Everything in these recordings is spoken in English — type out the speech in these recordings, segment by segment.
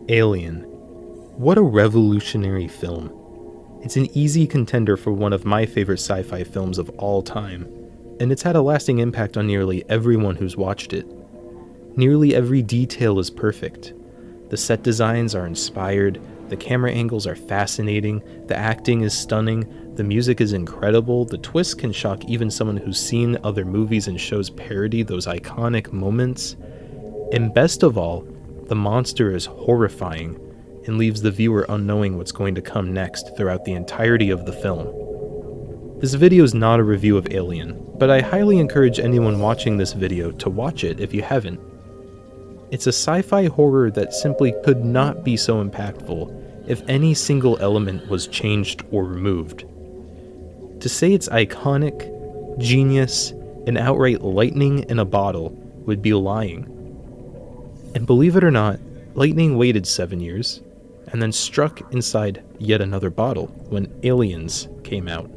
Alien. What a revolutionary film. It's an easy contender for one of my favorite sci-fi films of all time, and it's had a lasting impact on nearly everyone who's watched it. Nearly every detail is perfect. The set designs are inspired, the camera angles are fascinating, the acting is stunning, the music is incredible, the twists can shock even someone who's seen other movies and shows parody those iconic moments, and best of all, the monster is horrifying and leaves the viewer unknowing what's going to come next throughout the entirety of the film. This video is not a review of Alien, but I highly encourage anyone watching this video to watch it if you haven't. It's a sci-fi horror that simply could not be so impactful if any single element was changed or removed. To say it's iconic, genius, and outright lightning in a bottle would be lying. And believe it or not, lightning waited 7 years, and then struck inside yet another bottle when Aliens came out.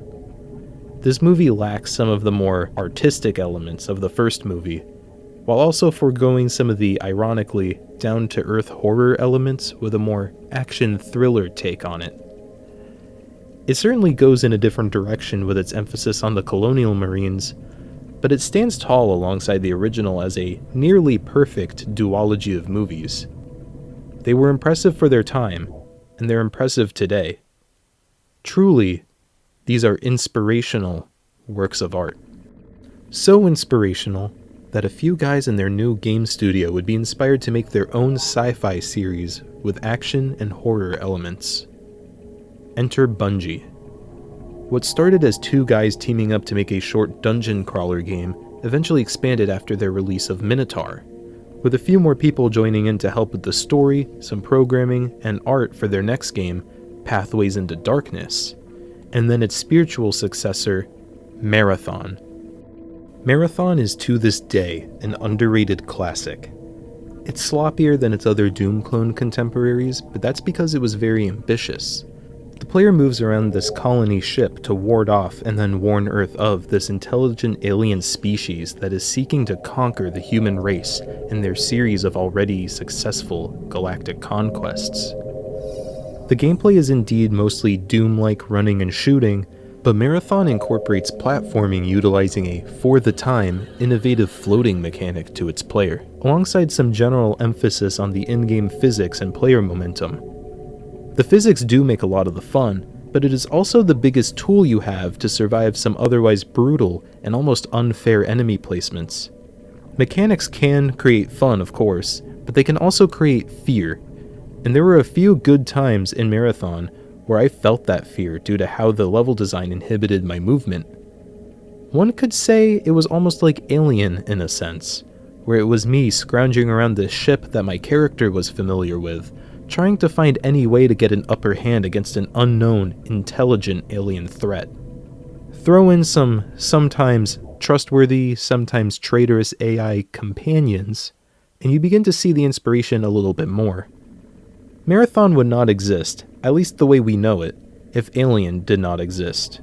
This movie lacks some of the more artistic elements of the first movie, while also foregoing some of the ironically down-to-earth horror elements with a more action thriller take on it. It certainly goes in a different direction with its emphasis on the colonial marines, but it stands tall alongside the original as a nearly perfect duology of movies. They were impressive for their time, and they're impressive today. Truly, these are inspirational works of art. So inspirational that a few guys in their new game studio would be inspired to make their own sci-fi series with action and horror elements. Enter Bungie. What started as two guys teaming up to make a short dungeon crawler game eventually expanded after their release of Minotaur, with a few more people joining in to help with the story, some programming, and art for their next game, Pathways into Darkness, and then its spiritual successor, Marathon. Marathon is to this day an underrated classic. It's sloppier than its other Doom clone contemporaries, but that's because it was very ambitious. The player moves around this colony ship to ward off and then warn Earth of this intelligent alien species that is seeking to conquer the human race in their series of already successful galactic conquests. The gameplay is indeed mostly Doom-like running and shooting, but Marathon incorporates platforming utilizing a, for the time, innovative floating mechanic to its player, alongside some general emphasis on the in-game physics and player momentum. The physics do make a lot of the fun, but it is also the biggest tool you have to survive some otherwise brutal and almost unfair enemy placements. Mechanics can create fun, of course, but they can also create fear, and there were a few good times in Marathon where I felt that fear due to how the level design inhibited my movement. One could say it was almost like Alien in a sense, where it was me scrounging around this ship that my character was familiar with, trying to find any way to get an upper hand against an unknown, intelligent alien threat. Throw in some sometimes trustworthy, sometimes traitorous AI companions, and you begin to see the inspiration a little bit more. Marathon would not exist, at least the way we know it, if Alien did not exist.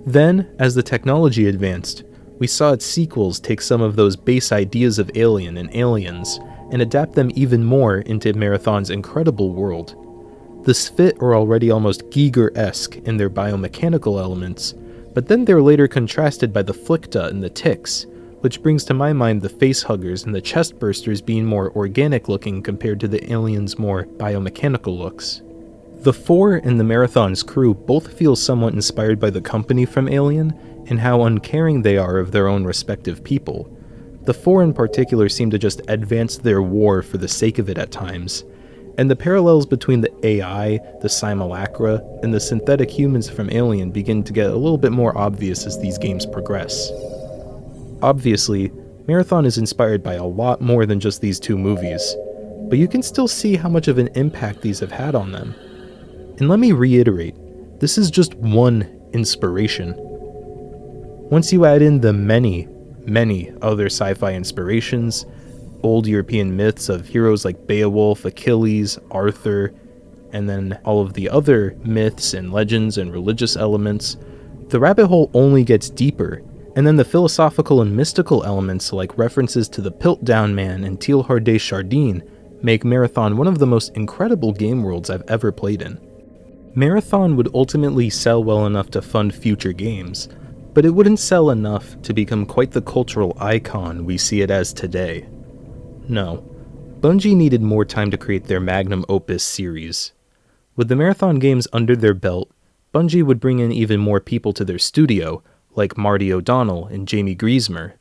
Then, as the technology advanced, we saw its sequels take some of those base ideas of Alien and Aliens and adapt them even more into Marathon's incredible world. The Sphit are already almost Giger-esque in their biomechanical elements, but then they're later contrasted by the Flicta and the Ticks, which brings to my mind the facehuggers and the chestbursters being more organic looking compared to the aliens' more biomechanical looks. The Four and the Marathon's crew both feel somewhat inspired by the company from Alien and how uncaring they are of their own respective people. The Four in particular seem to just advance their war for the sake of it at times, and the parallels between the AI, the simulacra, and the synthetic humans from Alien begin to get a little bit more obvious as these games progress. Obviously, Marathon is inspired by a lot more than just these two movies, but you can still see how much of an impact these have had on them. And let me reiterate, this is just one inspiration. Once you add in the many other sci-fi inspirations, old European myths of heroes like Beowulf, Achilles, Arthur, and then all of the other myths and legends and religious elements, the rabbit hole only gets deeper, And then the philosophical and mystical elements like references to the Piltdown Man and Teilhard de Chardin make Marathon one of the most incredible game worlds I've ever played in. Marathon would ultimately sell well enough to fund future games, but it wouldn't sell enough to become quite the cultural icon we see it as today. No, Bungie needed more time to create their magnum opus series. With the Marathon games under their belt, Bungie would bring in even more people to their studio, like Marty O'Donnell and Jamie Griesmer.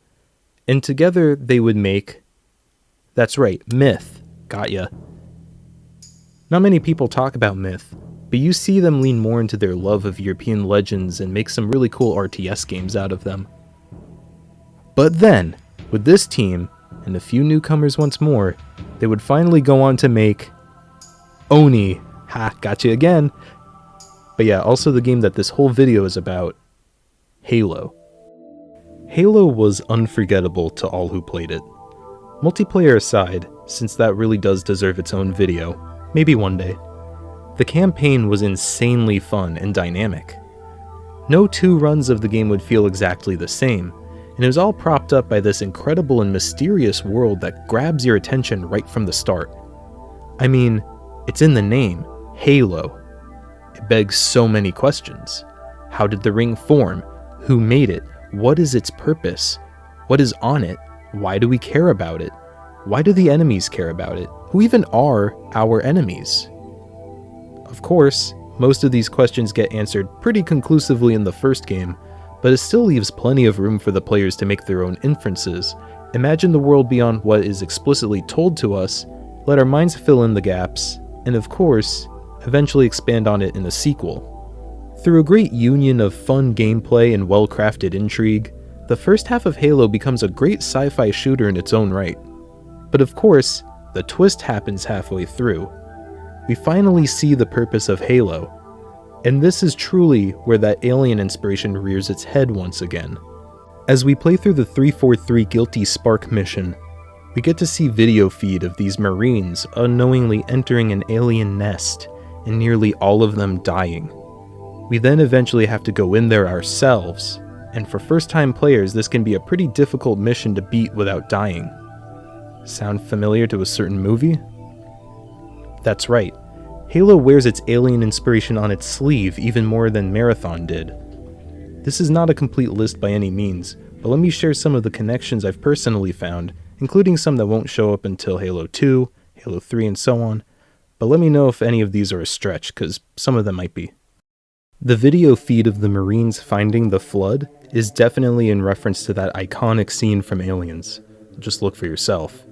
And together they would make... That's right, Myth. Got ya. Not many people talk about Myth, but you see them lean more into their love of European legends and make some really cool RTS games out of them. But then, with this team, and a few newcomers once more, they would finally go on to make... Oni. Ha, gotcha again. But yeah, also the game that this whole video is about, Halo. Halo was unforgettable to all who played it. Multiplayer aside, since that really does deserve its own video, maybe one day, the campaign was insanely fun and dynamic. No two runs of the game would feel exactly the same, and it was all propped up by this incredible and mysterious world that grabs your attention right from the start. I mean, it's in the name, Halo. It begs so many questions. How did the ring form? Who made it? What is its purpose? What is on it? Why do we care about it? Why do the enemies care about it? Who even are our enemies? Of course, most of these questions get answered pretty conclusively in the first game, but it still leaves plenty of room for the players to make their own inferences, imagine the world beyond what is explicitly told to us, let our minds fill in the gaps, and of course, eventually expand on it in a sequel. Through a great union of fun gameplay and well-crafted intrigue, the first half of Halo becomes a great sci-fi shooter in its own right. But of course, the twist happens halfway through. We finally see the purpose of Halo, and this is truly where that alien inspiration rears its head once again. As we play through the 343 Guilty Spark mission, we get to see video feed of these Marines unknowingly entering an alien nest, and nearly all of them dying. We then eventually have to go in there ourselves, and for first-time players this can be a pretty difficult mission to beat without dying. Sound familiar to a certain movie? That's right, Halo wears its alien inspiration on its sleeve even more than Marathon did. This is not a complete list by any means, but let me share some of the connections I've personally found, including some that won't show up until Halo 2, Halo 3, and so on, but let me know if any of these are a stretch, because some of them might be. The video feed of the Marines finding the Flood is definitely in reference to that iconic scene from Aliens. Just look for yourself.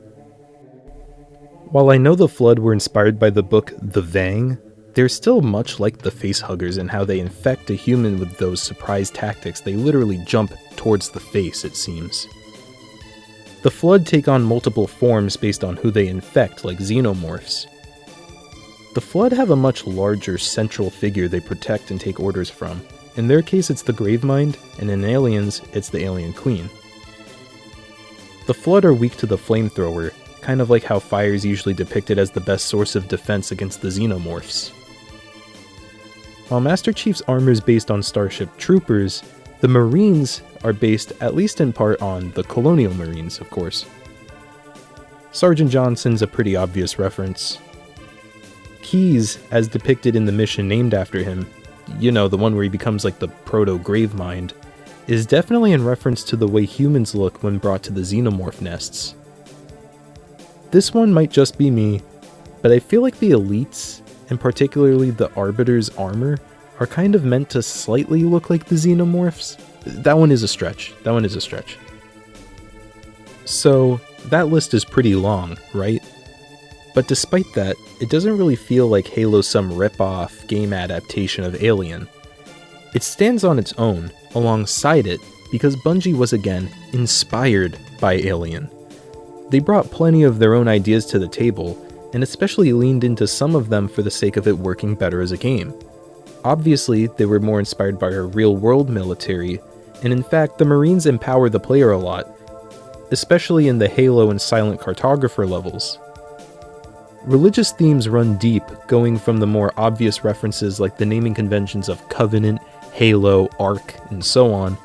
While I know the Flood were inspired by the book The Vang, they're still much like the facehuggers in how they infect a human with those surprise tactics. They literally jump towards the face, it seems. The Flood take on multiple forms based on who they infect, like xenomorphs. The Flood have a much larger central figure they protect and take orders from. In their case it's the Gravemind, and in Aliens, it's the Alien Queen. The Flood are weak to the flamethrower, kind of like how fire is usually depicted as the best source of defense against the xenomorphs. While Master Chief's armor is based on Starship Troopers, the Marines are based at least in part on the Colonial Marines, of course. Sergeant Johnson's a pretty obvious reference. Keyes, as depicted in the mission named after him, you know, the one where he becomes like the proto-Gravemind, is definitely in reference to the way humans look when brought to the xenomorph nests. This one might just be me, but I feel like the elites, and particularly the Arbiter's armor, are kind of meant to slightly look like the xenomorphs. That one is a stretch. So, that list is pretty long, right? But despite that, it doesn't really feel like Halo's some rip-off game adaptation of Alien. It stands on its own, alongside it, because Bungie was again inspired by Alien. They brought plenty of their own ideas to the table, and especially leaned into some of them for the sake of it working better as a game. Obviously, they were more inspired by our real-world military, and in fact, the Marines empower the player a lot, especially in the Halo and Silent Cartographer levels. Religious themes run deep, going from the more obvious references like the naming conventions of Covenant, Halo, Ark, and so on,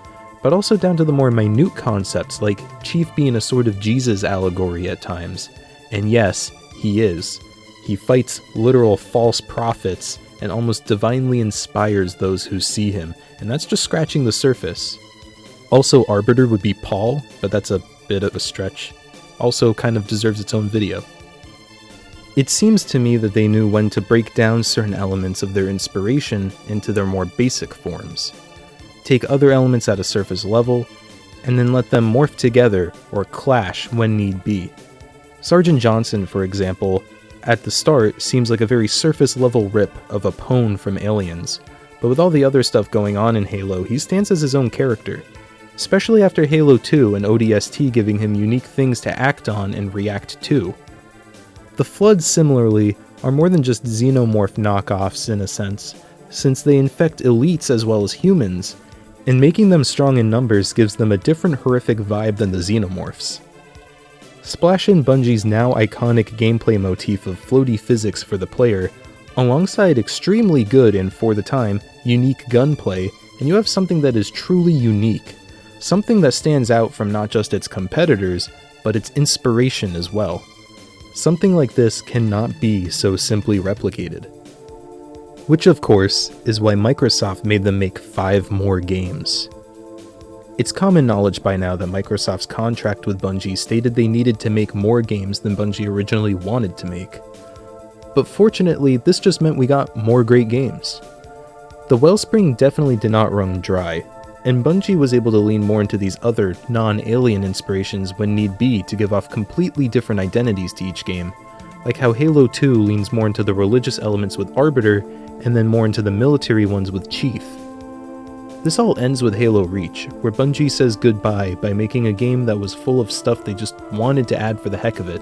but also down to the more minute concepts like Chief being a sort of Jesus allegory at times. And yes, he is. He fights literal false prophets and almost divinely inspires those who see him, and that's just scratching the surface. Also, Arbiter would be Paul, but that's a bit of a stretch. Also kind of deserves its own video. It seems to me that they knew when to break down certain elements of their inspiration into their more basic forms. Take other elements at a surface level, and then let them morph together or clash when need be. Sergeant Johnson, for example, at the start seems like a very surface level rip of a pwn from Aliens, but with all the other stuff going on in Halo, he stands as his own character. Especially after Halo 2 and ODST giving him unique things to act on and react to. The Floods, similarly, are more than just xenomorph knockoffs in a sense, since they infect elites as well as humans, and making them strong in numbers gives them a different horrific vibe than the xenomorphs. Splash in Bungie's now iconic gameplay motif of floaty physics for the player, alongside extremely good and, for the time, unique gunplay, and you have something that is truly unique. Something that stands out from not just its competitors, but its inspiration as well. Something like this cannot be so simply replicated. Which, of course, is why Microsoft made them make 5 more games. It's common knowledge by now that Microsoft's contract with Bungie stated they needed to make more games than Bungie originally wanted to make. But fortunately, this just meant we got more great games. The wellspring definitely did not run dry, and Bungie was able to lean more into these other, non-alien inspirations when need be to give off completely different identities to each game, like how Halo 2 leans more into the religious elements with Arbiter, and then more into the military ones with Chief. This all ends with Halo Reach, where Bungie says goodbye by making a game that was full of stuff they just wanted to add for the heck of it,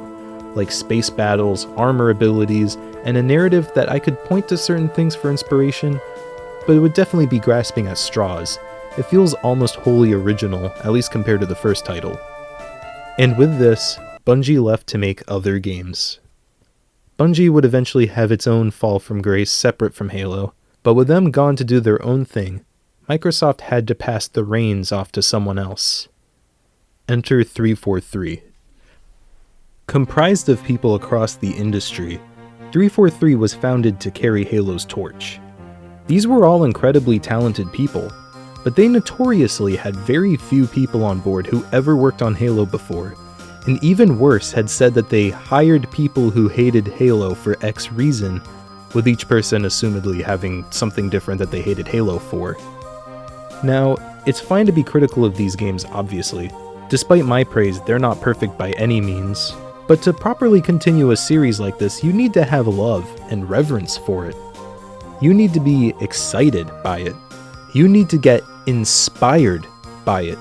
like space battles, armor abilities, and a narrative that I could point to certain things for inspiration, but it would definitely be grasping at straws. It feels almost wholly original, at least compared to the first title. And with this, Bungie left to make other games. Bungie would eventually have its own fall from grace separate from Halo, but with them gone to do their own thing, Microsoft had to pass the reins off to someone else. Enter 343. Comprised of people across the industry, 343 was founded to carry Halo's torch. These were all incredibly talented people, but they notoriously had very few people on board who ever worked on Halo before, and even worse had said that they hired people who hated Halo for X reason, with each person assumedly having something different that they hated Halo for. Now, it's fine to be critical of these games, obviously. Despite my praise, they're not perfect by any means, but to properly continue a series like this, you need to have love and reverence for it. You need to be excited by it. You need to get inspired by it.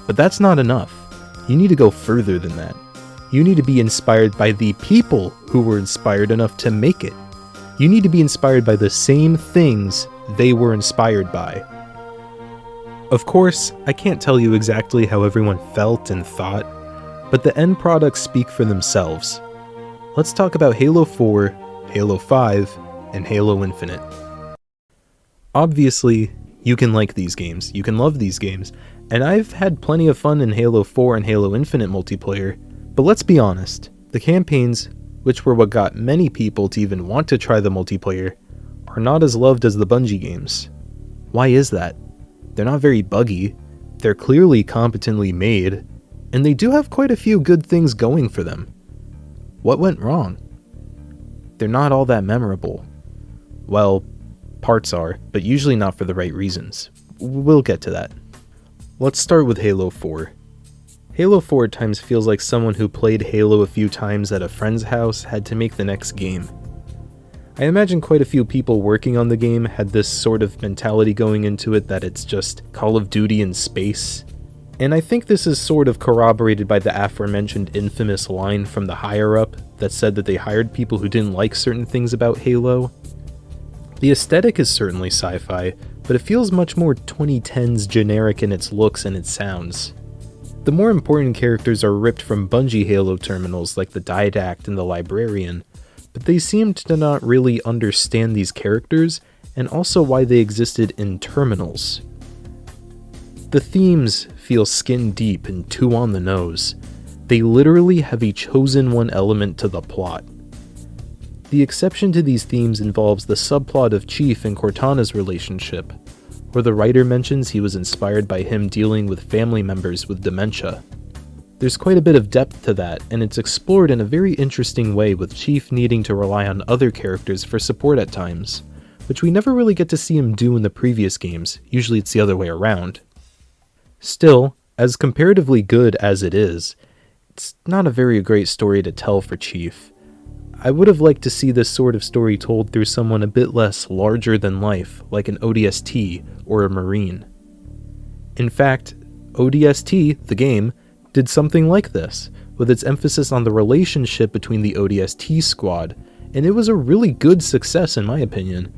But that's not enough. You need to go further than that. You need to be inspired by the people who were inspired enough to make it. You need to be inspired by the same things they were inspired by. Of course, I can't tell you exactly how everyone felt and thought, but the end products speak for themselves. Let's talk about Halo 4, Halo 5, and Halo Infinite. Obviously, you can like these games, you can love these games, and I've had plenty of fun in Halo 4 and Halo Infinite multiplayer, but let's be honest, the campaigns, which were what got many people to even want to try the multiplayer, are not as loved as the Bungie games. Why is that? They're not very buggy, they're clearly competently made, and they do have quite a few good things going for them. What went wrong? They're not all that memorable. Well, parts are, but usually not for the right reasons. We'll get to that. Let's start with Halo 4. Halo 4 at times feels like someone who played Halo a few times at a friend's house had to make the next game. I imagine quite a few people working on the game had this sort of mentality going into it that it's just Call of Duty in space. And I think this is sort of corroborated by the aforementioned infamous line from the higher-up that said that they hired people who didn't like certain things about Halo. The aesthetic is certainly sci-fi, but it feels much more 2010s generic in its looks and its sounds. The more important characters are ripped from Bungie Halo terminals like the Didact and the Librarian, but they seemed to not really understand these characters and also why they existed in terminals. The themes feel skin deep and too on the nose. They literally have a chosen one element to the plot. The exception to these themes involves the subplot of Chief and Cortana's relationship, where the writer mentions he was inspired by him dealing with family members with dementia. There's quite a bit of depth to that, and it's explored in a very interesting way, with Chief needing to rely on other characters for support at times, which we never really get to see him do in the previous games. Usually it's the other way around. Still, as comparatively good as it is, it's not a very great story to tell for Chief. I would have liked to see this sort of story told through someone a bit less larger than life, like an ODST or a Marine. In fact, ODST, the game, did something like this, with its emphasis on the relationship between the ODST squad, and it was a really good success in my opinion.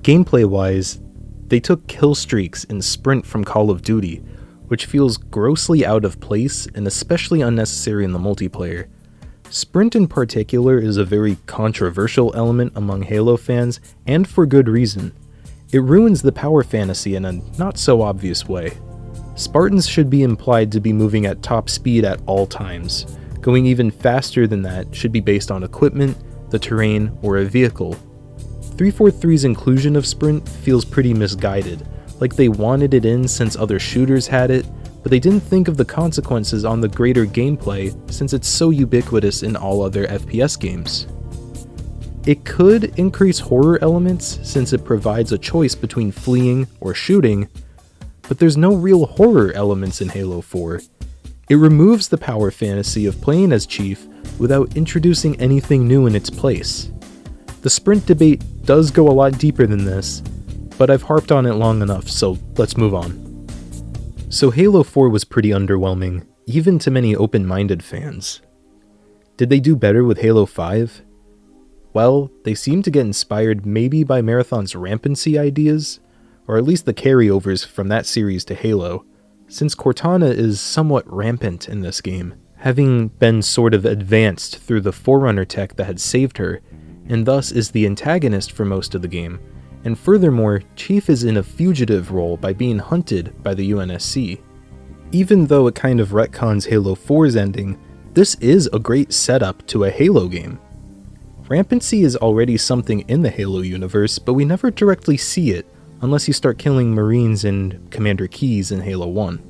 Gameplay-wise, they took kill streaks and sprint from Call of Duty, which feels grossly out of place and especially unnecessary in the multiplayer. Sprint in particular is a very controversial element among Halo fans, and for good reason. It ruins the power fantasy in a not so obvious way. Spartans should be implied to be moving at top speed at all times. Going even faster than that should be based on equipment, the terrain, or a vehicle. 343's inclusion of sprint feels pretty misguided, like they wanted it in since other shooters had it, but they didn't think of the consequences on the greater gameplay since it's so ubiquitous in all other FPS games. It could increase horror elements since it provides a choice between fleeing or shooting, but there's no real horror elements in Halo 4. It removes the power fantasy of playing as Chief without introducing anything new in its place. The sprint debate does go a lot deeper than this, but I've harped on it long enough, so let's move on. So Halo 4 was pretty underwhelming, even to many open-minded fans. Did they do better with Halo 5? Well, they seem to get inspired maybe by Marathon's rampancy ideas, or at least the carryovers from that series to Halo, since Cortana is somewhat rampant in this game, having been sort of advanced through the Forerunner tech that had saved her, and thus is the antagonist for most of the game, and furthermore, Chief is in a fugitive role by being hunted by the UNSC. Even though it kind of retcons Halo 4's ending, this is a great setup to a Halo game. Rampancy is already something in the Halo universe, but we never directly see it, unless you start killing Marines and Commander Keyes in Halo 1.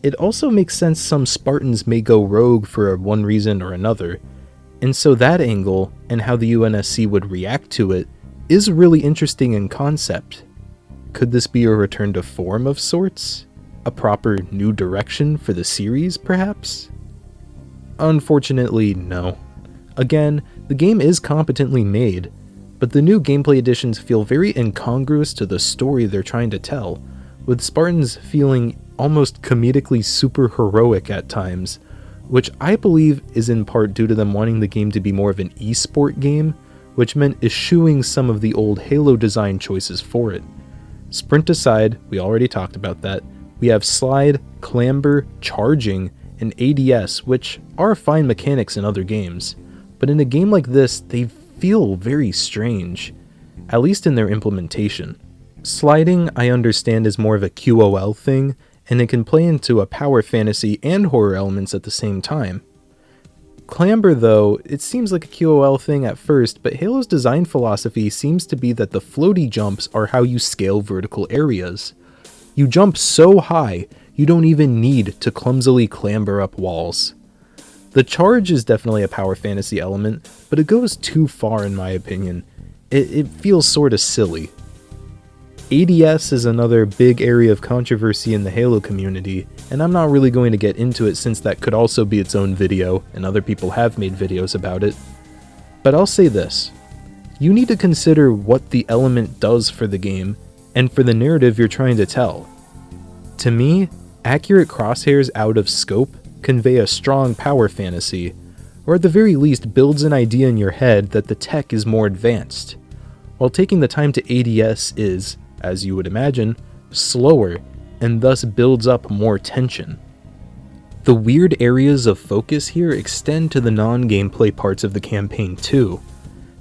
It also makes sense some Spartans may go rogue for one reason or another, and so that angle, and how the UNSC would react to it, is really interesting in concept. Could this be a return to form of sorts? A proper new direction for the series, perhaps? Unfortunately, no. Again, the game is competently made, but the new gameplay additions feel very incongruous to the story they're trying to tell, with Spartans feeling almost comedically super heroic at times, which I believe is in part due to them wanting the game to be more of an esport game, which meant eschewing some of the old Halo design choices for it. Sprint aside, we already talked about that, we have slide, clamber, charging, and ADS, which are fine mechanics in other games, but in a game like this, they feel very strange, at least in their implementation. Sliding, I understand, is more of a QOL thing, and it can play into a power fantasy and horror elements at the same time. Clamber, though, it seems like a QOL thing at first, but Halo's design philosophy seems to be that the floaty jumps are how you scale vertical areas. You jump so high, you don't even need to clumsily clamber up walls. The charge is definitely a power fantasy element, but it goes too far in my opinion. It feels sorta silly. ADS is another big area of controversy in the Halo community, and I'm not really going to get into it since that could also be its own video, and other people have made videos about it. But I'll say this. You need to consider what the element does for the game, and for the narrative you're trying to tell. To me, accurate crosshairs out of scope convey a strong power fantasy, or at the very least builds an idea in your head that the tech is more advanced, while taking the time to ADS is, as you would imagine, slower, and thus builds up more tension. The weird areas of focus here extend to the non-gameplay parts of the campaign too.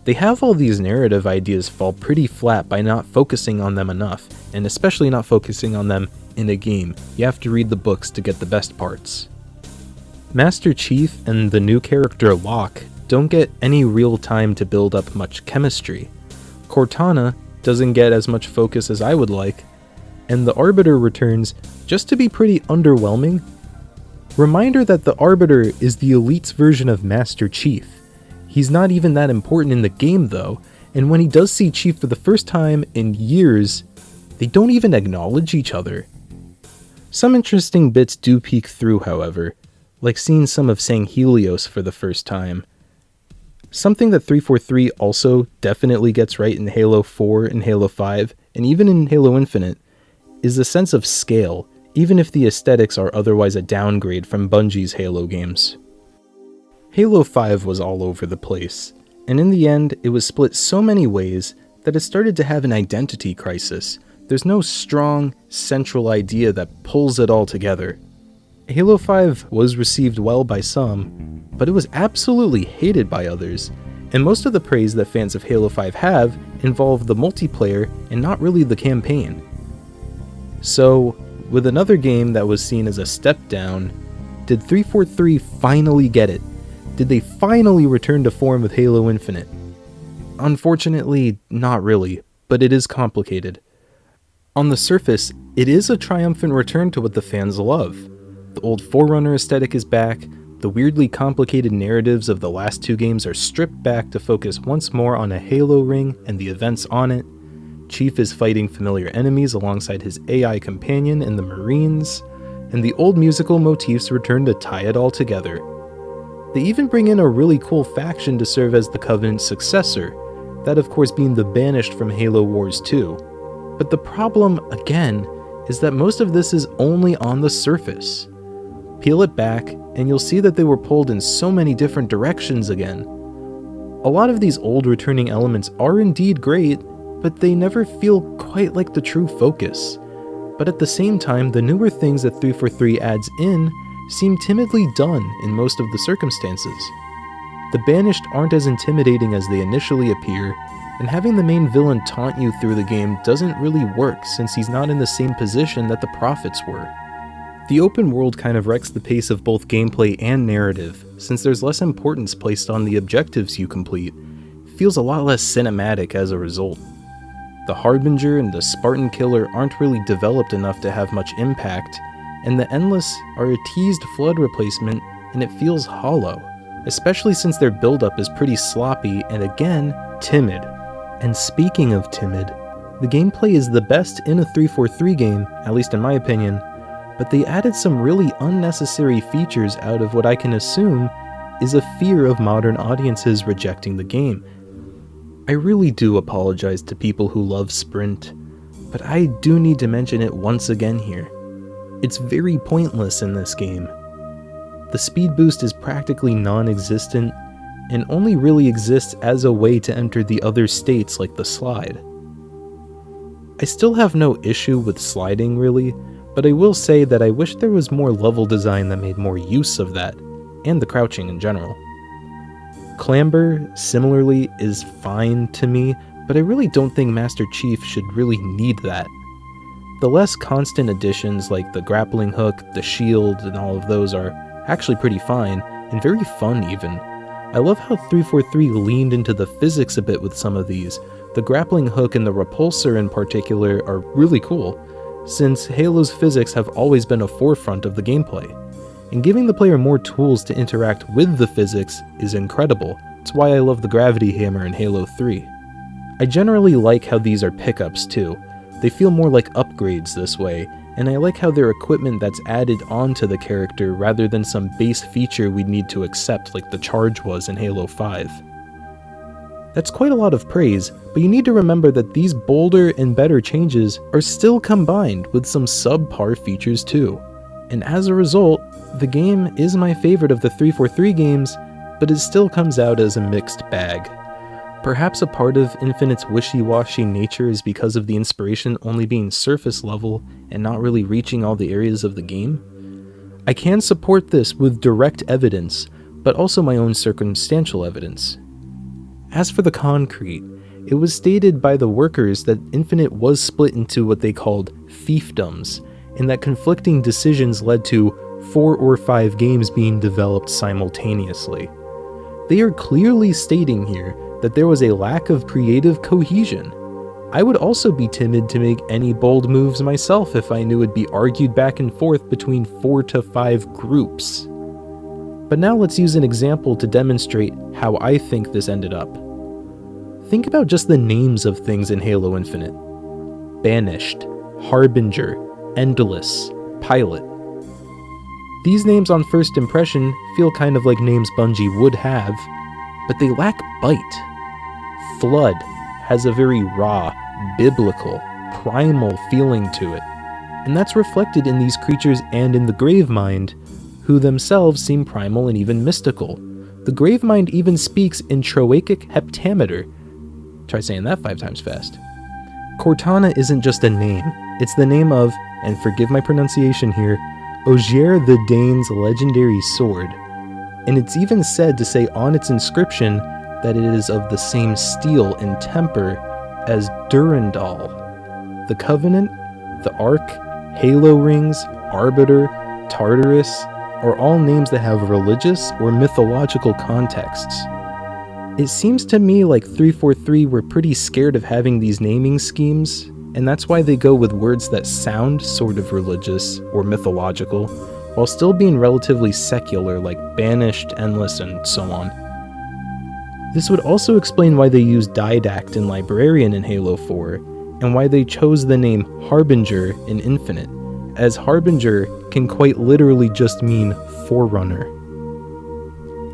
They have all these narrative ideas fall pretty flat by not focusing on them enough, and especially not focusing on them in a game, you have to read the books to get the best parts. Master Chief and the new character Locke don't get any real time to build up much chemistry. Cortana doesn't get as much focus as I would like, and the Arbiter returns just to be pretty underwhelming. Reminder that the Arbiter is the Elite's version of Master Chief. He's not even that important in the game though, and when he does see Chief for the first time in years, they don't even acknowledge each other. Some interesting bits do peek through, however, like seeing some of Sanghelios for the first time. Something that 343 also definitely gets right in Halo 4 and Halo 5, and even in Halo Infinite, is the sense of scale, even if the aesthetics are otherwise a downgrade from Bungie's Halo games. Halo 5 was all over the place, and in the end it was split so many ways that it started to have an identity crisis. There's no strong, central idea that pulls it all together. Halo 5 was received well by some, but it was absolutely hated by others, and most of the praise that fans of Halo 5 have involve the multiplayer and not really the campaign. So, with another game that was seen as a step down, did 343 finally get it? Did they finally return to form with Halo Infinite? Unfortunately, not really, but it is complicated. On the surface, it is a triumphant return to what the fans love. The old Forerunner aesthetic is back, the weirdly complicated narratives of the last two games are stripped back to focus once more on a Halo ring and the events on it. Chief is fighting familiar enemies alongside his AI companion and the Marines, and the old musical motifs return to tie it all together. They even bring in a really cool faction to serve as the Covenant's successor, that of course being the Banished from Halo Wars 2. But the problem, again, is that most of this is only on the surface. Peel it back, and you'll see that they were pulled in so many different directions again. A lot of these old returning elements are indeed great, but they never feel quite like the true focus. But at the same time, the newer things that 343 adds in seem timidly done in most of the circumstances. The Banished aren't as intimidating as they initially appear, and having the main villain taunt you through the game doesn't really work since he's not in the same position that the Prophets were. The open world kind of wrecks the pace of both gameplay and narrative, since there's less importance placed on the objectives you complete. It feels a lot less cinematic as a result. The Harbinger and the Spartan Killer aren't really developed enough to have much impact, and the Endless are a teased Flood replacement, and it feels hollow, especially since their build-up is pretty sloppy and again, timid. And speaking of timid, the gameplay is the best in a 343 game, at least in my opinion, but they added some really unnecessary features out of what I can assume is a fear of modern audiences rejecting the game. I really do apologize to people who love Sprint, but I do need to mention it once again here. It's very pointless in this game. The speed boost is practically non-existent, and only really exists as a way to enter the other states like the slide. I still have no issue with sliding really, but I will say that I wish there was more level design that made more use of that, and the crouching in general. Clamber, similarly, is fine to me, but I really don't think Master Chief should really need that. The less constant additions like the grappling hook, the shield, and all of those are actually pretty fine, and very fun even. I love how 343 leaned into the physics a bit with some of these. The grappling hook and the repulsor in particular are really cool, since Halo's physics have always been a forefront of the gameplay. And giving the player more tools to interact with the physics is incredible. It's why I love the gravity hammer in Halo 3. I generally like how these are pickups too. They feel more like upgrades this way, and I like how they're equipment that's added onto the character rather than some base feature we'd need to accept like the charge was in Halo 5. That's quite a lot of praise, but you need to remember that these bolder and better changes are still combined with some subpar features too. And as a result, the game is my favorite of the 343 games, but it still comes out as a mixed bag. Perhaps a part of Infinite's wishy-washy nature is because of the inspiration only being surface level and not really reaching all the areas of the game. I can support this with direct evidence, but also my own circumstantial evidence. As for the concrete, it was stated by the workers that Infinite was split into what they called fiefdoms, and that conflicting decisions led to 4 or 5 games being developed simultaneously. They are clearly stating here that there was a lack of creative cohesion. I would also be timid to make any bold moves myself if I knew it'd be argued back and forth between 4 to 5 groups. But now let's use an example to demonstrate how I think this ended up. Think about just the names of things in Halo Infinite. Banished, Harbinger, Endless, Pilot. These names on first impression feel kind of like names Bungie would have, but they lack bite. Flood has a very raw, biblical, primal feeling to it, and that's reflected in these creatures and in the Gravemind, who themselves seem primal and even mystical. The Gravemind even speaks in Troaic heptameter. Try saying that 5 times fast. Cortana isn't just a name, it's the name of, and forgive my pronunciation here, Ogier the Dane's legendary sword. And it's even said to say on its inscription that it is of the same steel and temper as Durandal. The Covenant, the Ark, Halo Rings, Arbiter, Tartarus are all names that have religious or mythological contexts. It seems to me like 343 were pretty scared of having these naming schemes, and that's why they go with words that sound sort of religious or mythological, while still being relatively secular like Banished, Endless, and so on. This would also explain why they use Didact and Librarian in Halo 4, and why they chose the name Harbinger in Infinite, as Harbinger can quite literally just mean Forerunner.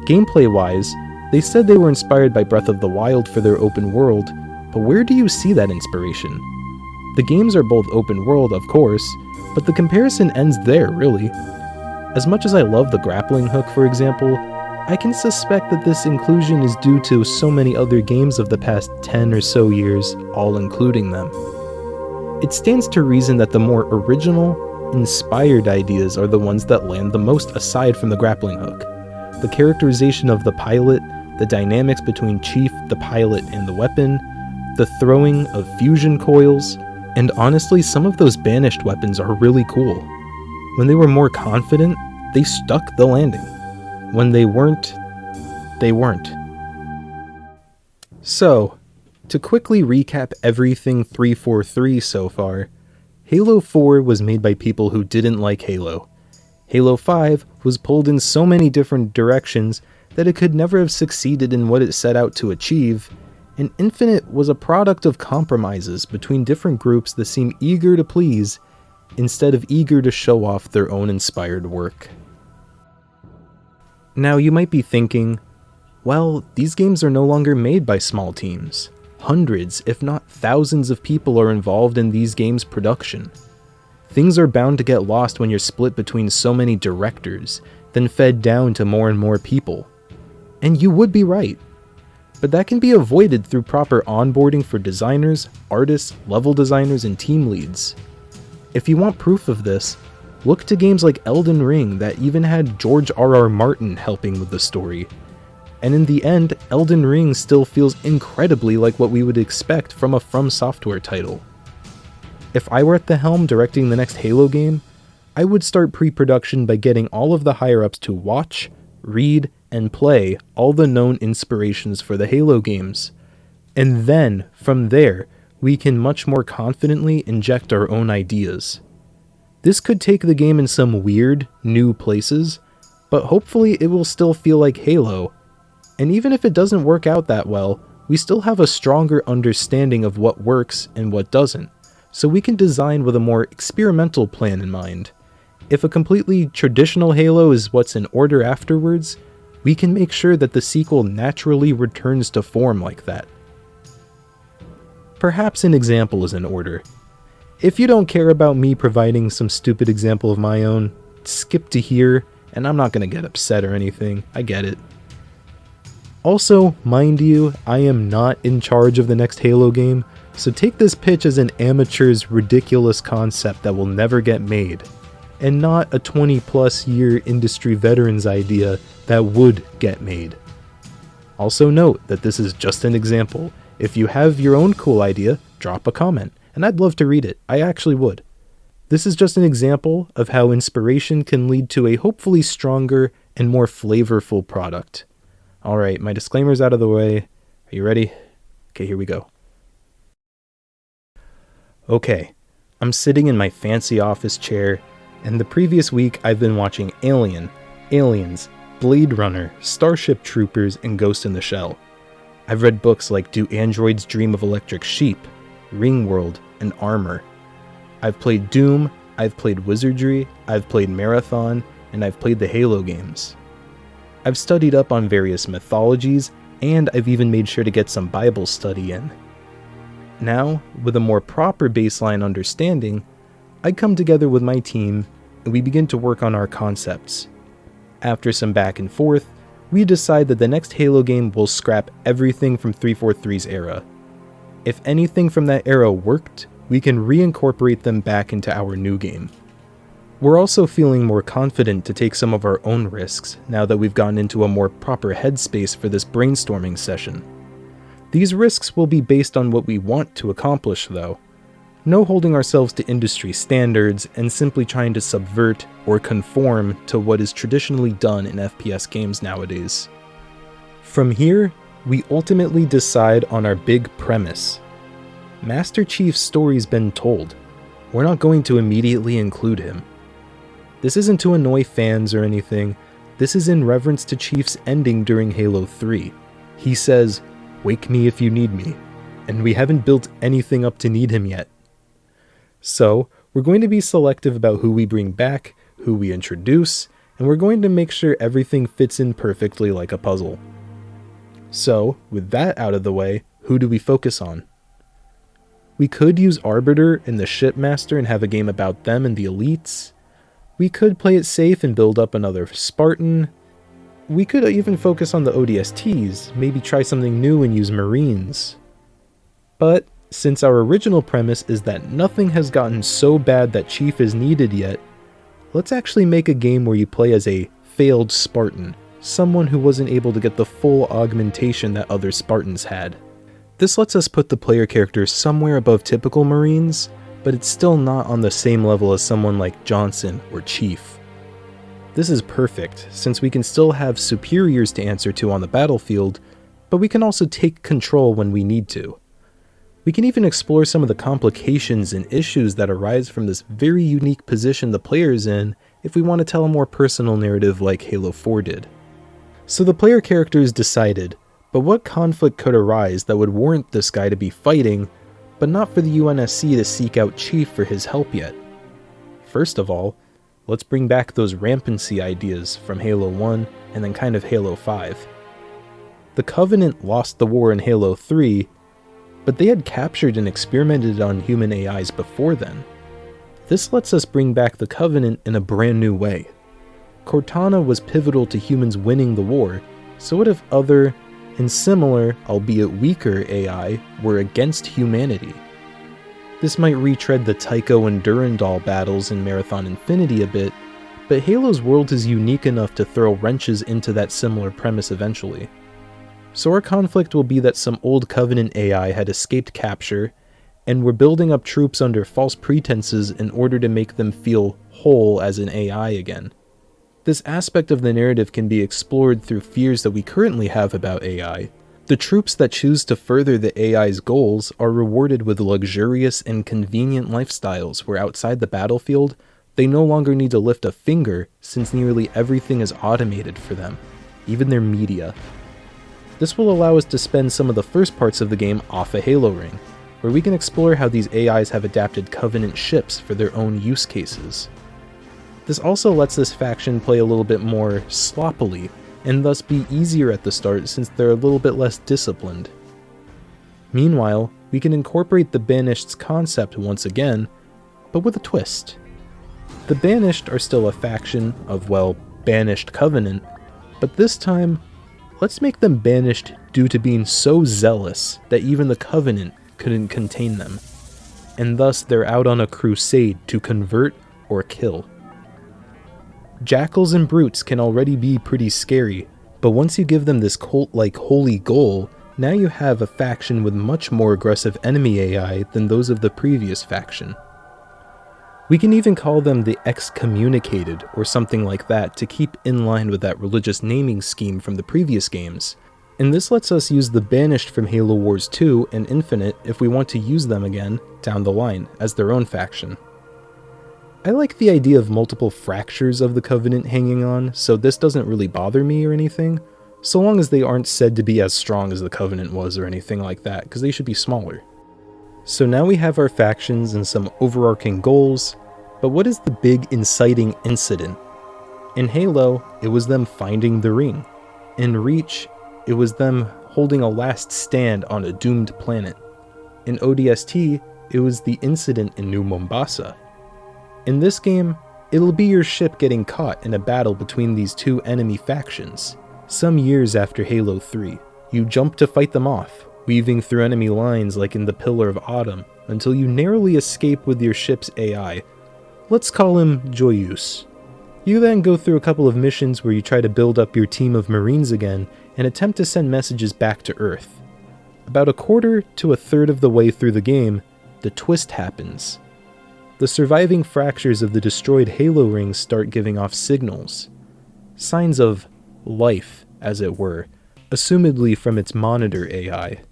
Gameplay-wise, they said they were inspired by Breath of the Wild for their open world, but where do you see that inspiration? The games are both open world, of course, but the comparison ends there, really. As much as I love the grappling hook, for example, I can suspect that this inclusion is due to so many other games of the past 10 or so years, all including them. It stands to reason that the more original, inspired ideas are the ones that land the most aside from the grappling hook. The characterization of the pilot, the dynamics between Chief, the pilot, and the weapon, the throwing of fusion coils, and honestly, some of those banished weapons are really cool. When they were more confident, they stuck the landing. When they weren't, they weren't. So, to quickly recap everything 343 so far, Halo 4 was made by people who didn't like Halo. Halo 5 was pulled in so many different directions that it could never have succeeded in what it set out to achieve, and Infinite was a product of compromises between different groups that seem eager to please, instead of eager to show off their own inspired work. Now you might be thinking, well, these games are no longer made by small teams. Hundreds, if not thousands of people are involved in these games' production. Things are bound to get lost when you're split between so many directors, then fed down to more and more people. And you would be right. But that can be avoided through proper onboarding for designers, artists, level designers, and team leads. If you want proof of this, look to games like Elden Ring that even had George R.R. Martin helping with the story. And in the end, Elden Ring still feels incredibly like what we would expect from a From Software title. If I were at the helm directing the next Halo game, I would start pre-production by getting all of the higher-ups to watch, read, and play all the known inspirations for the Halo games. And then, from there, we can much more confidently inject our own ideas. This could take the game in some weird, new places, but hopefully it will still feel like Halo. And even if it doesn't work out that well, we still have a stronger understanding of what works and what doesn't, so we can design with a more experimental plan in mind. If a completely traditional Halo is what's in order afterwards, we can make sure that the sequel naturally returns to form like that. Perhaps an example is in order. If you don't care about me providing some stupid example of my own, skip to here, and I'm not going to get upset or anything, I get it. Also, mind you, I am not in charge of the next Halo game, so take this pitch as an amateur's ridiculous concept that will never get made, and not a 20+ year industry veteran's idea that would get made. Also note that this is just an example. If you have your own cool idea, drop a comment, and I'd love to read it. I actually would. This is just an example of how inspiration can lead to a hopefully stronger and more flavorful product. Alright, my disclaimer's out of the way. Are you ready? Okay, here we go. Okay, I'm sitting in my fancy office chair, and the previous week I've been watching Alien, Aliens, Blade Runner, Starship Troopers, and Ghost in the Shell. I've read books like Do Androids Dream of Electric Sheep, Ringworld, and Armor. I've played Doom, I've played Wizardry, I've played Marathon, and I've played the Halo games. I've studied up on various mythologies, and I've even made sure to get some Bible study in. Now, with a more proper baseline understanding, I come together with my team, and we begin to work on our concepts. After some back and forth, we decide that the next Halo game will scrap everything from 343's era. If anything from that era worked, we can reincorporate them back into our new game. We're also feeling more confident to take some of our own risks now that we've gotten into a more proper headspace for this brainstorming session. These risks will be based on what we want to accomplish though. No holding ourselves to industry standards and simply trying to subvert or conform to what is traditionally done in FPS games nowadays. From here, we ultimately decide on our big premise. Master Chief's story's been told. We're not going to immediately include him. This isn't to annoy fans or anything, this is in reverence to Chief's ending during Halo 3. He says, "Wake me if you need me," and we haven't built anything up to need him yet. So, we're going to be selective about who we bring back, who we introduce, and we're going to make sure everything fits in perfectly like a puzzle. So, with that out of the way, who do we focus on? We could use Arbiter and the Shipmaster and have a game about them and the elites. We could play it safe and build up another Spartan. We could even focus on the ODSTs, maybe try something new and use Marines. But, since our original premise is that nothing has gotten so bad that Chief is needed yet, let's actually make a game where you play as a failed Spartan, someone who wasn't able to get the full augmentation that other Spartans had. This lets us put the player character somewhere above typical Marines, but it's still not on the same level as someone like Johnson or Chief. This is perfect, since we can still have superiors to answer to on the battlefield, but we can also take control when we need to. We can even explore some of the complications and issues that arise from this very unique position the player's in if we want to tell a more personal narrative like Halo 4 did. So the player character is decided, but what conflict could arise that would warrant this guy to be fighting, but not for the UNSC to seek out Chief for his help yet? First of all, let's bring back those rampancy ideas from Halo 1 and then kind of Halo 5. The Covenant lost the war in Halo 3, but they had captured and experimented on human AIs before then. This lets us bring back the Covenant in a brand new way. Cortana was pivotal to humans winning the war, so what if other, and similar, albeit weaker AI were against humanity? This might retread the Tycho and Durandal battles in Marathon Infinity a bit, but Halo's world is unique enough to throw wrenches into that similar premise eventually. So our conflict will be that some old Covenant AI had escaped capture, and were building up troops under false pretenses in order to make them feel whole as an AI again. This aspect of the narrative can be explored through fears that we currently have about AI. The troops that choose to further the AI's goals are rewarded with luxurious and convenient lifestyles where outside the battlefield, they no longer need to lift a finger since nearly everything is automated for them, even their media. This will allow us to spend some of the first parts of the game off a Halo ring, where we can explore how these AIs have adapted Covenant ships for their own use cases. This also lets this faction play a little bit more sloppily, and thus be easier at the start since they're a little bit less disciplined. Meanwhile, we can incorporate the Banished's concept once again, but with a twist. The Banished are still a faction of, well, banished Covenant, but this time, let's make them banished due to being so zealous that even the Covenant couldn't contain them, and thus they're out on a crusade to convert or kill. Jackals and brutes can already be pretty scary, but once you give them this cult-like holy goal, now you have a faction with much more aggressive enemy AI than those of the previous faction. We can even call them the excommunicated or something like that to keep in line with that religious naming scheme from the previous games. And this lets us use the Banished from Halo Wars 2 and Infinite if we want to use them again down the line as their own faction. I like the idea of multiple fractures of the Covenant hanging on, so this doesn't really bother me or anything, so long as they aren't said to be as strong as the Covenant was or anything like that, because they should be smaller. So now we have our factions and some overarching goals, but what is the big inciting incident? In Halo, it was them finding the ring. In Reach, it was them holding a last stand on a doomed planet. In ODST, it was the incident in New Mombasa. In this game, it'll be your ship getting caught in a battle between these two enemy factions. Some years after Halo 3, you jump to fight them off, weaving through enemy lines like in the Pillar of Autumn, until you narrowly escape with your ship's AI. Let's call him Joyeuse. You then go through a couple of missions where you try to build up your team of Marines again and attempt to send messages back to Earth. About a quarter to a third of the way through the game, the twist happens. The surviving fractures of the destroyed Halo rings start giving off signals. Signs of life, as it were, assumedly from its monitor AI.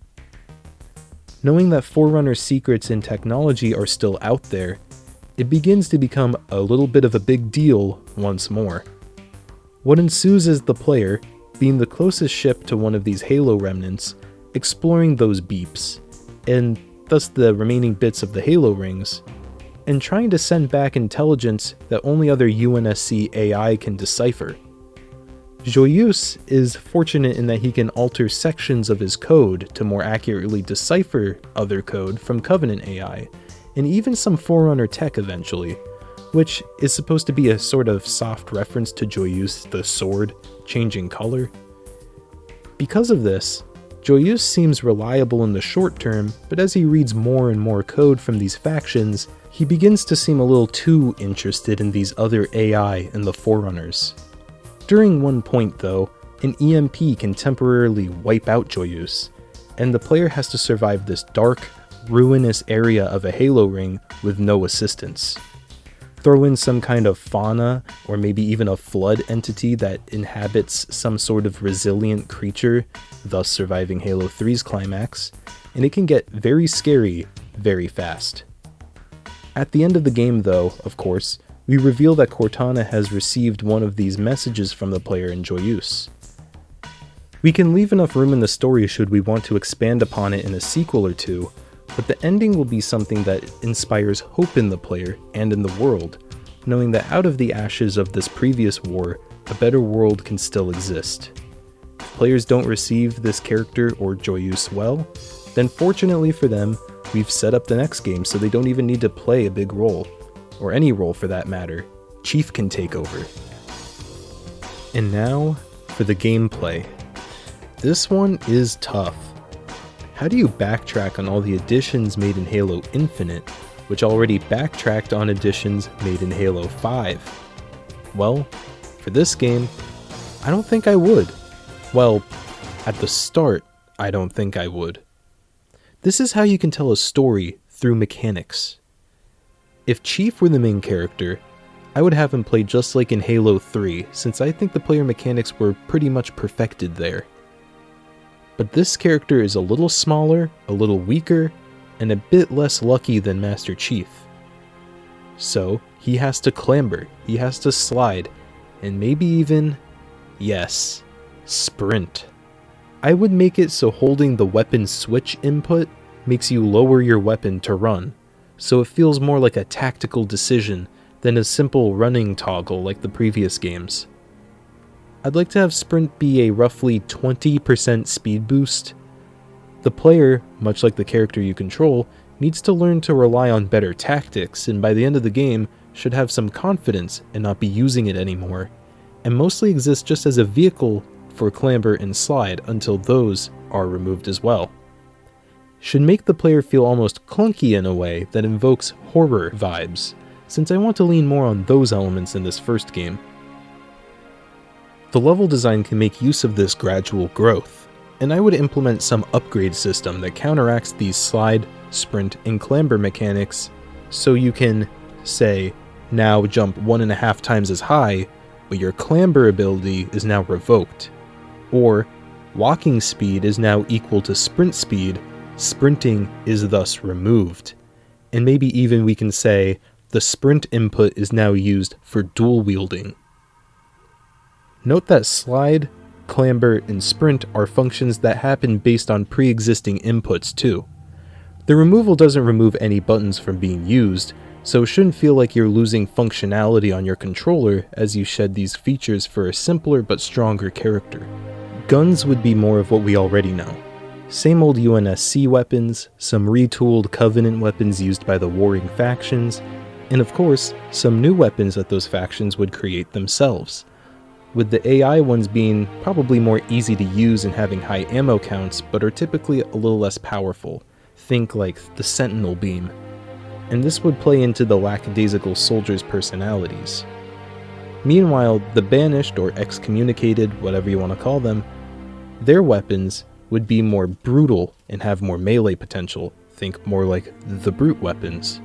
Knowing that Forerunner secrets and technology are still out there, it begins to become a little bit of a big deal once more. What ensues is the player, being the closest ship to one of these Halo remnants, exploring those beeps, and thus the remaining bits of the Halo rings, and trying to send back intelligence that only other UNSC AI can decipher. Joyeuse is fortunate in that he can alter sections of his code to more accurately decipher other code from Covenant AI, and even some Forerunner tech eventually, which is supposed to be a sort of soft reference to Joyeuse the sword changing color. Because of this, Joyeuse seems reliable in the short term, but as he reads more and more code from these factions, he begins to seem a little too interested in these other AI and the Forerunners. During one point though, an EMP can temporarily wipe out Joyeuse, and the player has to survive this dark, ruinous area of a Halo ring with no assistance. Throw in some kind of fauna, or maybe even a flood entity that inhabits some sort of resilient creature, thus surviving Halo 3's climax, and it can get very scary very fast. At the end of the game though, of course, we reveal that Cortana has received one of these messages from the player in Joyeuse. We can leave enough room in the story should we want to expand upon it in a sequel or two, but the ending will be something that inspires hope in the player and in the world, knowing that out of the ashes of this previous war, a better world can still exist. If players don't receive this character or Joyeuse well, then fortunately for them, we've set up the next game so they don't even need to play a big role, or any role for that matter. Chief can take over. And now, for the gameplay. This one is tough. How do you backtrack on all the additions made in Halo Infinite, which already backtracked on additions made in Halo 5? Well, for this game, I don't think I would. Well, at the start, I don't think I would. This is how you can tell a story through mechanics. If Chief were the main character, I would have him play just like in Halo 3, since I think the player mechanics were pretty much perfected there. But this character is a little smaller, a little weaker, and a bit less lucky than Master Chief. So, he has to clamber, he has to slide, and maybe even, yes, sprint. I would make it so holding the weapon switch input makes you lower your weapon to run, so it feels more like a tactical decision than a simple running toggle like the previous games. I'd like to have sprint be a roughly 20% speed boost. The player, much like the character you control, needs to learn to rely on better tactics, and by the end of the game, should have some confidence and not be using it anymore, and mostly exist just as a vehicle for clamber and slide until those are removed as well. Should make the player feel almost clunky in a way that invokes horror vibes, since I want to lean more on those elements in this first game. The level design can make use of this gradual growth, and I would implement some upgrade system that counteracts these slide, sprint, and clamber mechanics so you can say, now jump 1.5 times as high, but your clamber ability is now revoked. Or, walking speed is now equal to sprint speed, sprinting is thus removed. And maybe even we can say, the sprint input is now used for dual wielding. Note that slide, clamber, and sprint are functions that happen based on pre-existing inputs too. The removal doesn't remove any buttons from being used, so it shouldn't feel like you're losing functionality on your controller as you shed these features for a simpler but stronger character. Guns would be more of what we already know. Same old UNSC weapons, some retooled Covenant weapons used by the warring factions, and of course, some new weapons that those factions would create themselves, with the AI ones being probably more easy to use and having high ammo counts, but are typically a little less powerful. Think like the Sentinel beam. And this would play into the lackadaisical soldiers' personalities. Meanwhile, the banished or excommunicated, whatever you want to call them, their weapons would be more brutal and have more melee potential. Think more like the brute weapons.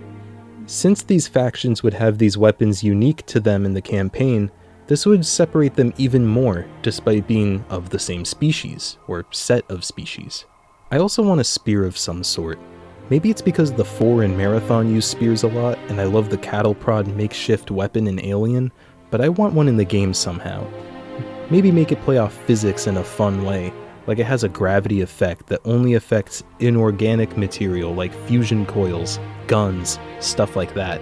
Since these factions would have these weapons unique to them in the campaign, this would separate them even more, despite being of the same species, or set of species. I also want a spear of some sort. Maybe it's because the 4 and Marathon use spears a lot, and I love the cattle prod makeshift weapon in Alien, but I want one in the game somehow. Maybe make it play off physics in a fun way, like it has a gravity effect that only affects inorganic material like fusion coils, guns, stuff like that.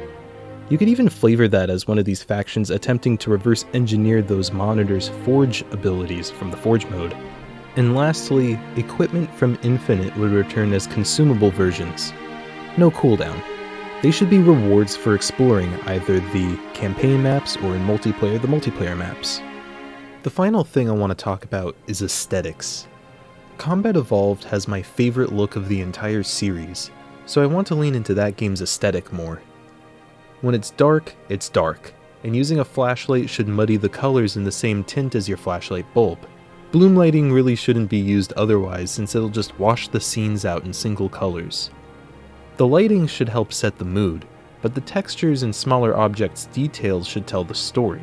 You could even flavor that as one of these factions attempting to reverse engineer those monitors' forge abilities from the forge mode. And lastly, equipment from Infinite would return as consumable versions. No cooldown. They should be rewards for exploring either the campaign maps or in multiplayer, the multiplayer maps. The final thing I want to talk about is aesthetics. Combat Evolved has my favorite look of the entire series, so I want to lean into that game's aesthetic more. When it's dark, and using a flashlight should muddy the colors in the same tint as your flashlight bulb. Bloom lighting really shouldn't be used otherwise, since it'll just wash the scenes out in single colors. The lighting should help set the mood, but the textures and smaller objects' details should tell the story.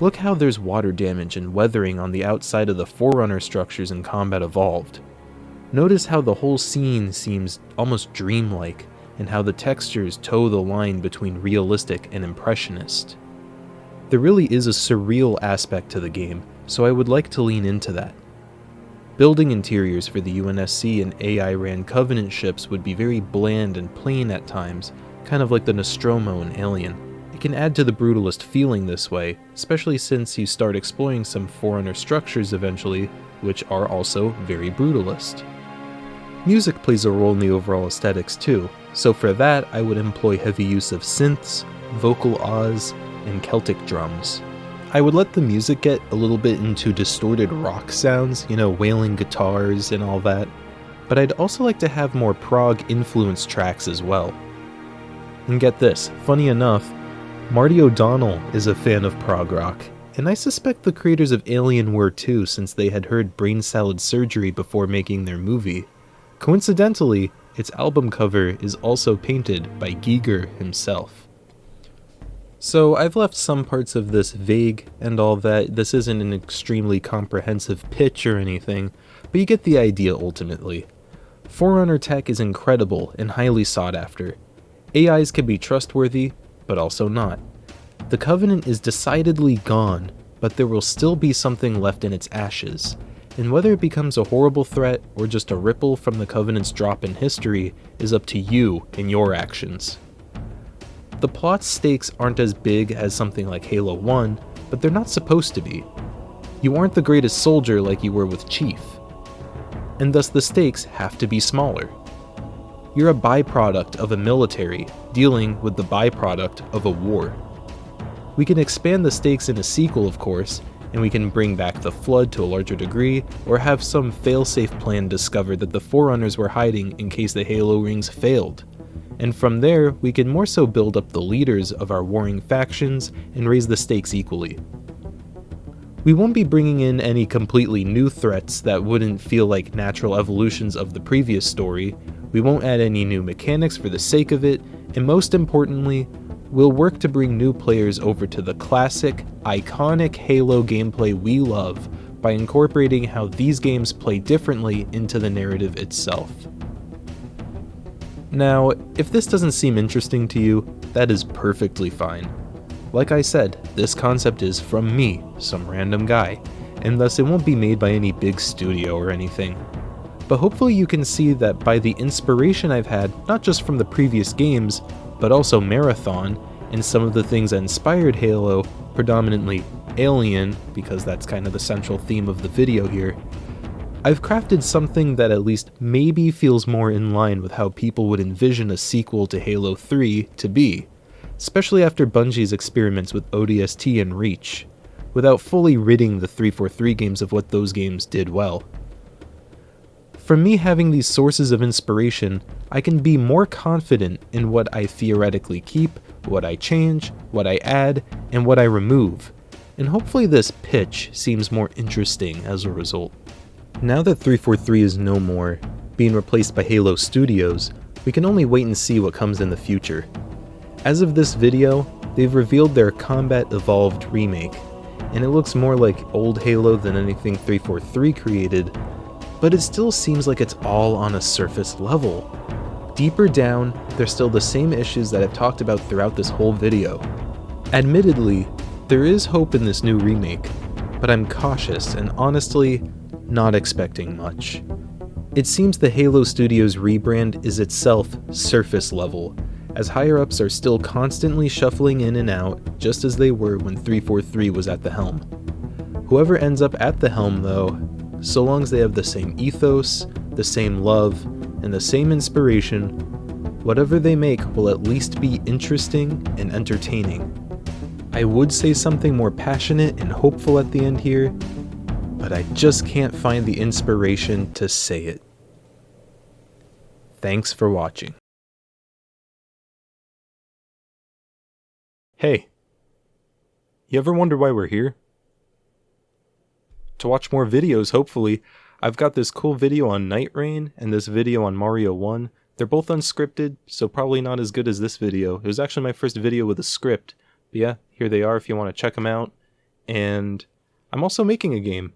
Look how there's water damage and weathering on the outside of the Forerunner structures in Combat Evolved. Notice how the whole scene seems almost dreamlike, and how the textures toe the line between realistic and impressionist. There really is a surreal aspect to the game, so I would like to lean into that. Building interiors for the UNSC and AI-ran Covenant ships would be very bland and plain at times, kind of like the Nostromo in Alien. It can add to the brutalist feeling this way, especially since you start exploring some Forerunner structures eventually, which are also very brutalist. Music plays a role in the overall aesthetics too, so for that I would employ heavy use of synths, vocal ahs, and Celtic drums. I would let the music get a little bit into distorted rock sounds, wailing guitars and all that, but I'd also like to have more prog-influenced tracks as well. And get this, funny enough, Marty O'Donnell is a fan of prog rock, and I suspect the creators of Alien were too, since they had heard Brain Salad Surgery before making their movie. Coincidentally, its album cover is also painted by Giger himself. So I've left some parts of this vague and all that. This isn't an extremely comprehensive pitch or anything, but you get the idea ultimately. Forerunner tech is incredible and highly sought after. AIs can be trustworthy, but also not. The Covenant is decidedly gone, but there will still be something left in its ashes, and whether it becomes a horrible threat or just a ripple from the Covenant's drop in history is up to you and your actions. The plot stakes aren't as big as something like Halo 1, but they're not supposed to be. You aren't the greatest soldier like you were with Chief, and thus the stakes have to be smaller. You're a byproduct of a military dealing with the byproduct of a war. We can expand the stakes in a sequel, of course, and we can bring back the Flood to a larger degree, or have some failsafe plan discovered that the Forerunners were hiding in case the Halo rings failed. And from there, we can more so build up the leaders of our warring factions and raise the stakes equally. We won't be bringing in any completely new threats that wouldn't feel like natural evolutions of the previous story, we won't add any new mechanics for the sake of it, and most importantly, we'll work to bring new players over to the classic, iconic Halo gameplay we love by incorporating how these games play differently into the narrative itself. Now, if this doesn't seem interesting to you, that is perfectly fine. Like I said, this concept is from me, some random guy, and thus it won't be made by any big studio or anything. But hopefully you can see that by the inspiration I've had, not just from the previous games, but also Marathon, and some of the things that inspired Halo, predominantly Alien, because that's kind of the central theme of the video here, I've crafted something that at least maybe feels more in line with how people would envision a sequel to Halo 3 to be, especially after Bungie's experiments with ODST and Reach, without fully ridding the 343 games of what those games did well. From me having these sources of inspiration, I can be more confident in what I theoretically keep, what I change, what I add, and what I remove, and hopefully this pitch seems more interesting as a result. Now that 343 is no more, being replaced by Halo Studios, we can only wait and see what comes in the future. As of this video, they've revealed their Combat Evolved remake, and it looks more like old Halo than anything 343 created, but it still seems like it's all on a surface level. Deeper down, there's still the same issues that I've talked about throughout this whole video. Admittedly, there is hope in this new remake, but I'm cautious and honestly not expecting much. It seems the Halo Studios rebrand is itself surface level, as higher-ups are still constantly shuffling in and out just as they were when 343 was at the helm. Whoever ends up at the helm though, so long as they have the same ethos, the same love, and the same inspiration, whatever they make will at least be interesting and entertaining. I would say something more passionate and hopeful at the end here, but I just can't find the inspiration to say it. Thanks for watching. Hey, you ever wonder why we're here? To watch more videos, hopefully. I've got this cool video on Night Rain and this video on Mario 1. They're both unscripted, so probably not as good as this video. It was actually my first video with a script. But yeah, here they are if you want to check them out. And I'm also making a game.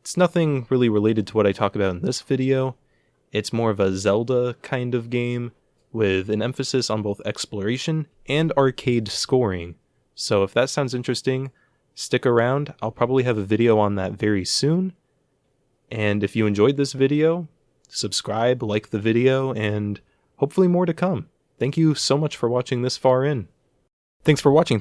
It's nothing really related to what I talk about in this video. It's more of a Zelda kind of game with an emphasis on both exploration and arcade scoring. So if that sounds interesting, stick around. I'll probably have a video on that very soon. And if you enjoyed this video, subscribe, like the video, and hopefully more to come. Thank you so much for watching this far in. Thanks for watching.